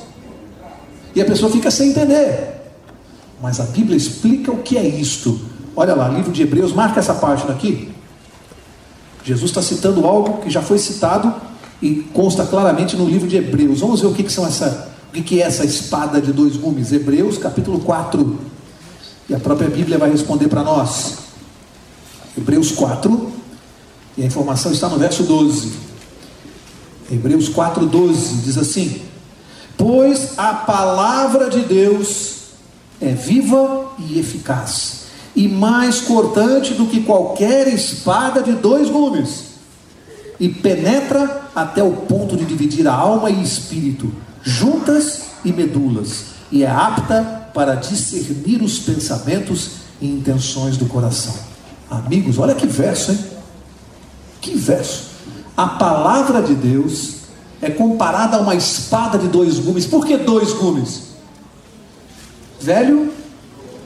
E a pessoa fica sem entender. Mas a Bíblia explica o que é isto. Olha lá, livro de Hebreus, marca essa página aqui, Jesus está citando algo que já foi citado e consta claramente no livro de Hebreus. Vamos ver o que é essa espada de dois gumes. Hebreus capítulo 4. E a própria Bíblia vai responder para nós. Hebreus 4. E a informação está no verso 12. Hebreus 4:12 diz assim: pois a palavra de Deus é viva e eficaz, e mais cortante do que qualquer espada de dois gumes, e penetra até o ponto de dividir a alma e espírito, juntas e medulas, e é apta para discernir os pensamentos e intenções do coração. Amigos, olha que verso, hein? Que verso! A palavra de Deus é comparada a uma espada de dois gumes. Por que dois gumes? Velho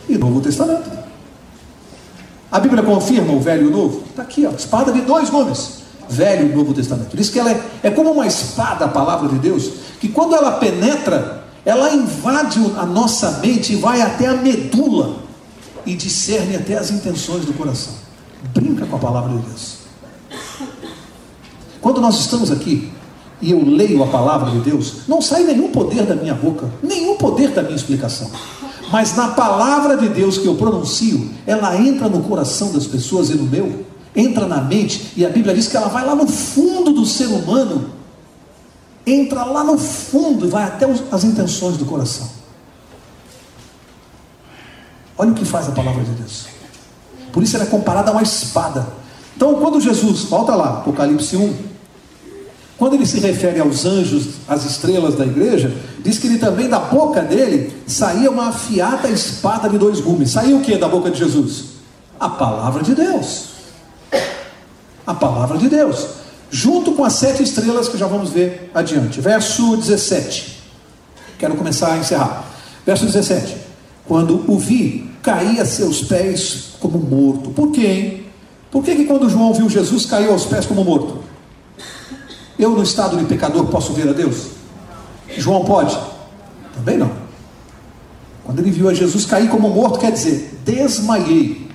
e Novo Testamento. A Bíblia confirma o Velho e o Novo? Está aqui, ó, espada de dois gumes. Velho e Novo Testamento. Diz que ela é como uma espada, a palavra de Deus, que quando ela penetra, ela invade a nossa mente e vai até a medula e discerne até as intenções do coração. Brinca com a palavra de Deus. Quando nós estamos aqui e eu leio a palavra de Deus, não sai nenhum poder da minha boca, nenhum poder da minha explicação, mas na palavra de Deus que eu pronuncio, ela entra no coração das pessoas e no meu, entra na mente, e a Bíblia diz que ela vai lá no fundo do ser humano, entra lá no fundo e vai até as intenções do coração. Olha o que faz a palavra de Deus. Por isso ela é comparada a uma espada. Então quando Jesus, volta lá, Apocalipse 1, quando ele se refere aos anjos, às estrelas da igreja, diz que ele também, da boca dele, saía uma afiada espada de dois gumes. Saía o que da boca de Jesus? A palavra de Deus. A palavra de Deus. Junto com as 7 estrelas que já vamos ver adiante. Verso 17. Quero começar a encerrar. Verso 17. Quando o vi, caí a seus pés como morto. Por quê, hein? Por que quando João viu Jesus, caiu aos pés como morto? Eu, no estado de pecador, posso ver a Deus? João pode? Também não. Quando ele viu a Jesus cair como morto, quer dizer, desmaiei.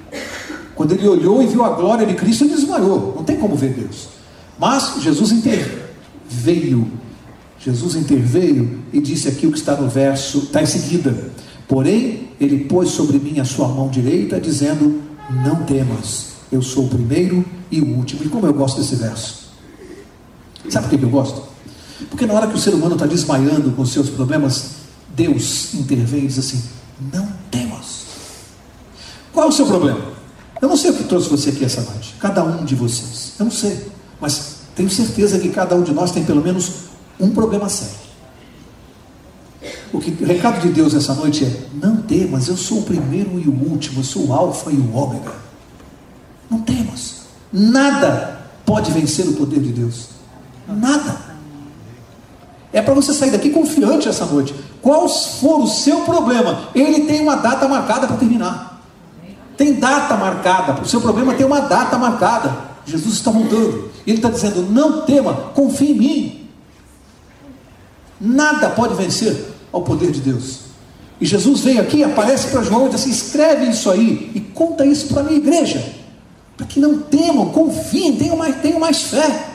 Quando ele olhou e viu a glória de Cristo, ele desmaiou. Não tem como ver Deus. Mas Jesus interveio. Jesus interveio e disse aqui o que está no verso, está em seguida. Porém, ele pôs sobre mim a sua mão direita, dizendo: não temas, eu sou o primeiro e o último. E como eu gosto desse verso. Sabe por que eu gosto? Porque na hora que o ser humano está desmaiando com os seus problemas, Deus intervém e diz assim: não temas. Qual é o seu problema? Eu não sei o que trouxe você aqui essa noite, cada um de vocês, eu não sei, mas tenho certeza que cada um de nós tem pelo menos um problema sério. O recado de Deus essa noite é: não temas, eu sou o primeiro e o último, eu sou o alfa e o ômega. Não temas. Nada pode vencer o poder de Deus. Nada. É para você sair daqui confiante essa noite. Qual for o seu problema, ele tem uma data marcada para terminar. Tem data marcada. O seu problema tem uma data marcada. Jesus está voltando. Ele está dizendo: não tema, confie em mim. Nada pode vencer ao poder de Deus. E Jesus vem aqui, aparece para João e diz assim: escreve isso aí e conta isso para a minha igreja, para que não temam, confiem, tenham mais fé.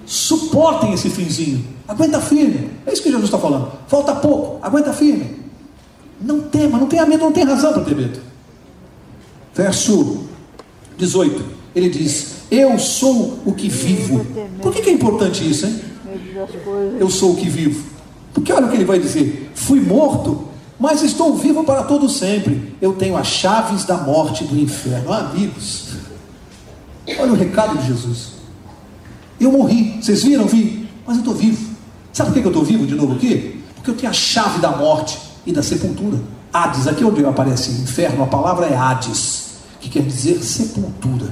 Suportem esse finzinho, aguenta firme. É isso que Jesus está falando. Falta pouco, aguenta firme. Não tema, não tenha medo, não tem razão para ter medo. Verso 18, ele diz: eu sou o que vivo. Por que é importante isso, hein? Eu sou o que vivo. Porque olha o que ele vai dizer: fui morto, mas estou vivo para todo sempre. Eu tenho as chaves da morte e do inferno. Amigos, olha o recado de Jesus. Eu morri, vocês viram? Vi, mas eu estou vivo. Sabe por que eu estou vivo de novo aqui? Porque eu tenho a chave da morte e da sepultura. Hades, aqui onde aparece inferno, a palavra é Hades, que quer dizer sepultura.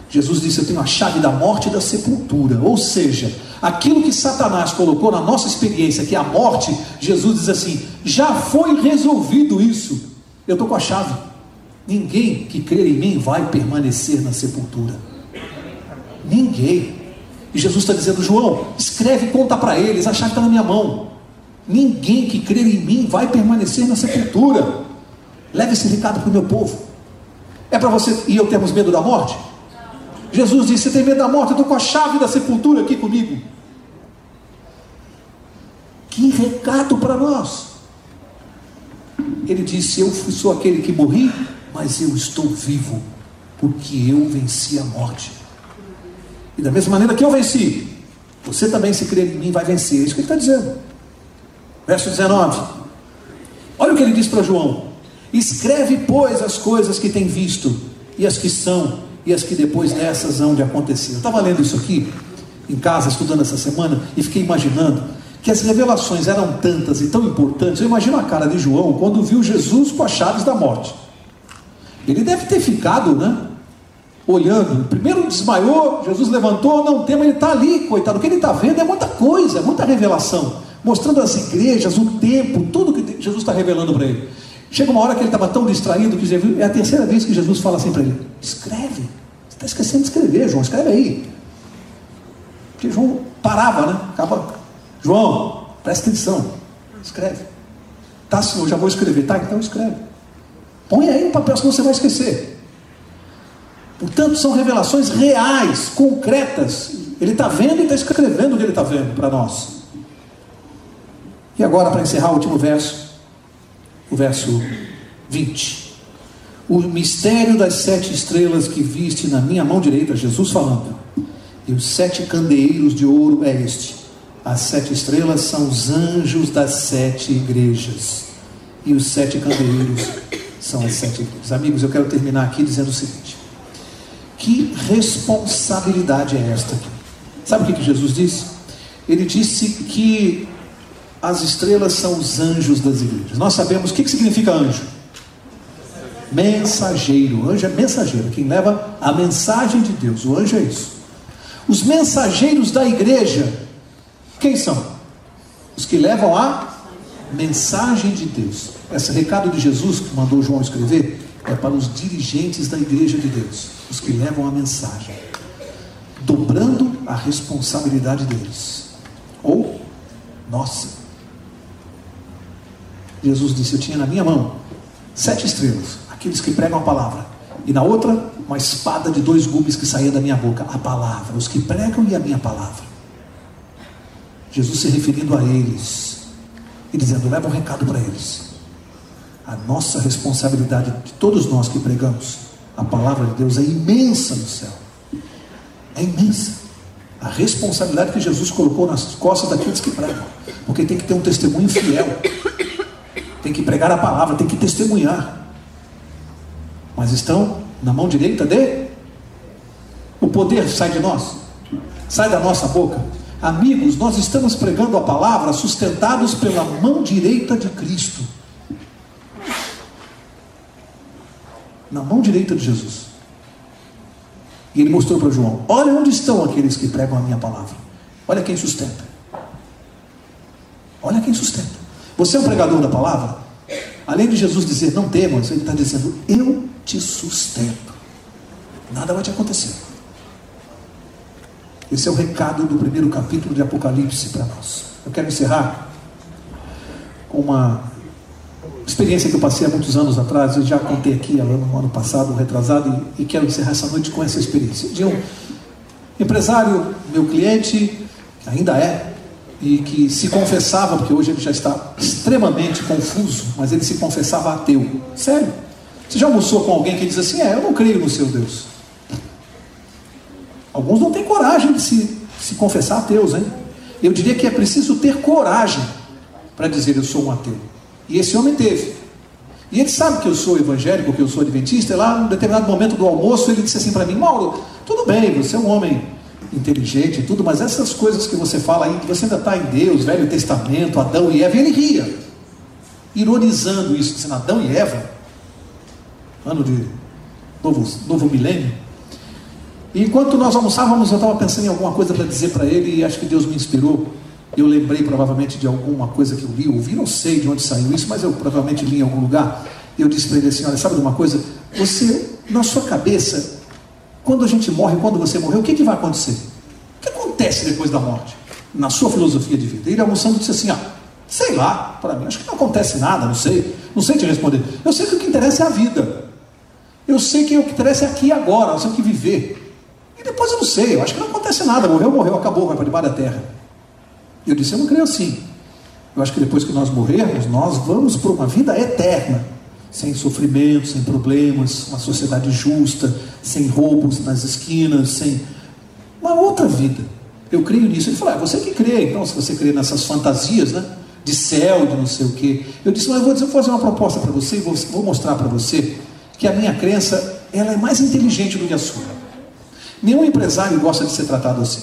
Jesus disse: eu tenho a chave da morte e da sepultura. Ou seja, aquilo que Satanás colocou na nossa experiência, que é a morte, Jesus diz assim: já foi resolvido isso. Eu estou com a chave. Ninguém que crer em mim vai permanecer na sepultura. Ninguém. E Jesus está dizendo: João, escreve e conta para eles, a chave está na minha mão. Ninguém que crer em mim vai permanecer na sepultura. Leve esse recado para o meu povo. É para você e eu termos medo da morte? Jesus disse: você tem medo da morte? Eu estou com a chave da sepultura aqui comigo. Que recado para nós. Ele disse: eu sou aquele que morri, mas eu estou vivo, porque eu venci a morte. E da mesma maneira que eu venci, você também, se crer em mim, vai vencer. É isso que ele está dizendo. Verso 19. Olha o que ele diz para João: escreve, pois, as coisas que tem visto, e as que são, e as que depois dessas hão de acontecer. Eu estava lendo isso aqui em casa, estudando essa semana, e fiquei imaginando que as revelações eram tantas e tão importantes. Eu imagino a cara de João quando viu Jesus com as chaves da morte. Ele deve ter ficado, olhando. Primeiro desmaiou, Jesus levantou, não tem, mas ele está ali, coitado. O que ele está vendo é muita coisa, é muita revelação, mostrando as igrejas, o tempo, tudo que Jesus está revelando para ele. Chega uma hora que ele estava tão distraído que é a terceira vez que Jesus fala assim para ele: escreve. Você está esquecendo de escrever, João, escreve aí. Porque João parava, acaba: João, presta atenção, escreve. Tá, senhor, já vou escrever. Tá, então escreve. Põe aí no papel, senão você vai esquecer. Portanto, são revelações reais, concretas. Ele está vendo e está escrevendo o que ele está vendo para nós. E agora, para encerrar o último verso, o verso 20. O mistério das 7 estrelas que viste na minha mão direita, Jesus falando, e os 7 candeeiros de ouro é este. As 7 estrelas são os anjos das 7 igrejas, e os 7 candeeiros são as 7 igrejas. Amigos, eu quero terminar aqui dizendo o seguinte: que responsabilidade é esta aqui? Sabe o que Jesus disse? Ele disse que as estrelas são os anjos das igrejas. Nós sabemos o que significa anjo. Mensageiro. Anjo é mensageiro, quem leva a mensagem de Deus. O anjo é isso. Os mensageiros da igreja, quem são? Os que levam a mensagem de Deus. Esse recado de Jesus que mandou João escrever é para os dirigentes da igreja de Deus, os que levam a mensagem, dobrando a responsabilidade deles. Ou, nossa, Jesus disse: eu tinha na minha mão 7 estrelas, aqueles que pregam a palavra, e na outra uma espada de 2 gumes que saía da minha boca, a palavra, os que pregam e a minha palavra. Jesus se referindo a eles e dizendo: leva um recado para eles. A nossa responsabilidade, de todos nós que pregamos a palavra de Deus, é imensa no céu. É imensa. A responsabilidade que Jesus colocou nas costas daqueles que pregam, porque tem que ter um testemunho fiel, tem que pregar a palavra, tem que testemunhar. Mas estão na mão direita de... O poder sai de nós, sai da nossa boca. Amigos, nós estamos pregando a palavra sustentados pela mão direita de Cristo, na mão direita de Jesus. E ele mostrou para João: olha onde estão aqueles que pregam a minha palavra. Olha quem sustenta. Olha quem sustenta. Você é um pregador da palavra? Além de Jesus dizer não temas, ele está dizendo: eu te sustento, nada vai te acontecer. Esse é o recado do primeiro capítulo de Apocalipse para nós. Eu quero encerrar com uma experiência que eu passei há muitos anos atrás. Eu já contei aqui no ano passado, retrasado, e quero encerrar essa noite com essa experiência de um empresário, meu cliente, que ainda é, e que se confessava, porque hoje ele já está extremamente confuso, mas ele se confessava ateu. Sério? Você já almoçou com alguém que diz assim: eu não creio no seu Deus? Alguns não têm coragem de se confessar ateus, hein? Eu diria que é preciso ter coragem para dizer: eu sou um ateu. E esse homem teve. E ele sabe que eu sou evangélico, que eu sou adventista. E lá, em um determinado momento do almoço, ele disse assim para mim: Mauro, tudo bem, você é um homem inteligente e tudo, mas essas coisas que você fala aí, que você ainda está em Deus, Velho Testamento, Adão e Eva. E ele ria, ironizando isso, dizendo: Adão e Eva, ano de novo milênio. E enquanto nós almoçávamos, eu estava pensando em alguma coisa para dizer para ele, e acho que Deus me inspirou. Eu lembrei provavelmente de alguma coisa que eu li, ouvi, não sei de onde saiu isso, mas eu provavelmente li em algum lugar. Eu disse para ele assim: olha, sabe de uma coisa? Você, na sua cabeça, quando a gente morre, quando você morrer, o que vai acontecer? O que acontece depois da morte? Na sua filosofia de vida. Ele almoçando disse assim: sei lá, para mim, acho que não acontece nada, não sei te responder. Eu sei que o que interessa é a vida. Eu sei que o que interessa é aqui e agora, eu sei o que viver. depois eu não sei, eu acho que não acontece nada, morreu, acabou, vai para debaixo da terra. E eu disse, eu não creio assim. Eu acho que depois que nós morrermos, nós vamos para uma vida eterna, sem sofrimento, sem problemas, uma sociedade justa, sem roubos nas esquinas, sem uma outra vida. Eu creio nisso. Ele falou, você que crê, então, se você crê nessas fantasias, né, de céu, de não sei o quê. Eu disse, mas eu vou fazer uma proposta para você, e vou mostrar para você que a minha crença, ela é mais inteligente do que a sua. Nenhum empresário gosta de ser tratado assim.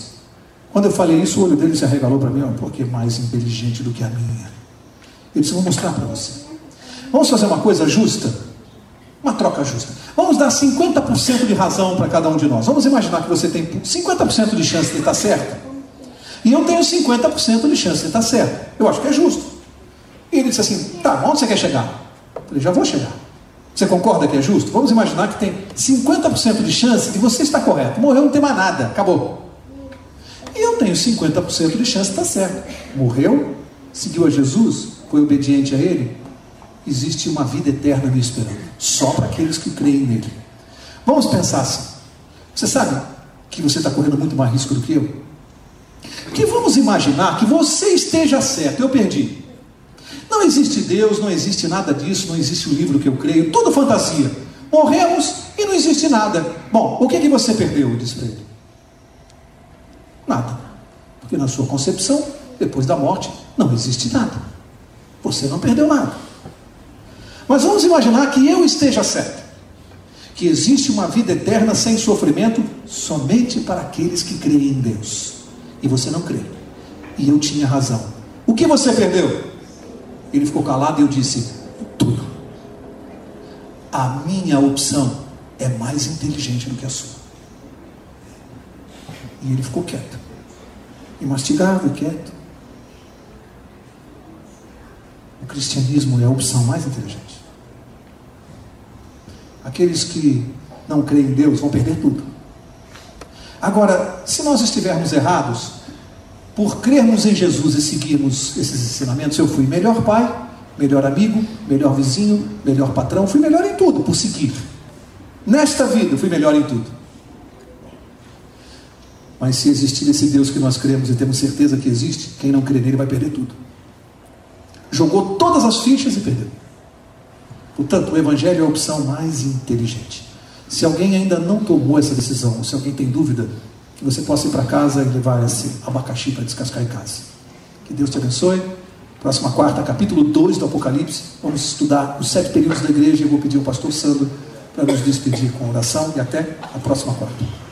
Quando eu falei isso, o olho dele se arregalou para mim, porque é mais inteligente do que a minha. Eu disse, vou mostrar para você. Vamos fazer uma coisa justa? Uma troca justa. Vamos dar 50% de razão para cada um de nós. Vamos imaginar que você tem 50% de chance de estar certo. E eu tenho 50% de chance de estar certo. Eu acho que é justo. E ele disse assim, tá, onde você quer chegar? Eu falei, já vou chegar. Você concorda que é justo? Vamos imaginar que tem 50% de chance de você estar correto. Morreu, não tem mais nada, acabou. E eu tenho 50% de chance de estar certo. Morreu, seguiu a Jesus, foi obediente a Ele. Existe uma vida eterna me esperando. Só para aqueles que creem nele. Vamos pensar assim. Você sabe que você está correndo muito mais risco do que eu? Que vamos imaginar que você esteja certo. Eu perdi. Não existe Deus, não existe nada disso, não existe o livro que eu creio, tudo fantasia. Morremos e não existe nada. Bom, o que você perdeu? Eu disse para ele. Nada. Porque na sua concepção, depois da morte, não existe nada. Você não perdeu nada. Mas vamos imaginar que eu esteja certo. Que existe uma vida eterna sem sofrimento somente para aqueles que creem em Deus. E você não crê. E eu tinha razão. O que você perdeu? Ele ficou calado e eu disse, tudo. A minha opção é mais inteligente do que a sua. E ele ficou quieto. E mastigava, quieto. O cristianismo é a opção mais inteligente. Aqueles que não creem em Deus vão perder tudo. Agora, se nós estivermos errados, por crermos em Jesus e seguirmos esses ensinamentos, eu fui melhor pai, melhor amigo, melhor vizinho, melhor patrão, fui melhor em tudo por seguir. Nesta vida, fui melhor em tudo. Mas se existir esse Deus que nós cremos e temos certeza que existe, quem não crê nele vai perder tudo. Jogou todas as fichas e perdeu. Portanto, o Evangelho é a opção mais inteligente. Se alguém ainda não tomou essa decisão, ou se alguém tem dúvida, que você possa ir para casa e levar esse abacaxi para descascar em casa. Que Deus te abençoe. Próxima quarta, capítulo 2 do Apocalipse. Vamos estudar os 7 períodos da igreja. Eu vou pedir ao pastor Sandro para nos despedir com oração. E até a próxima quarta.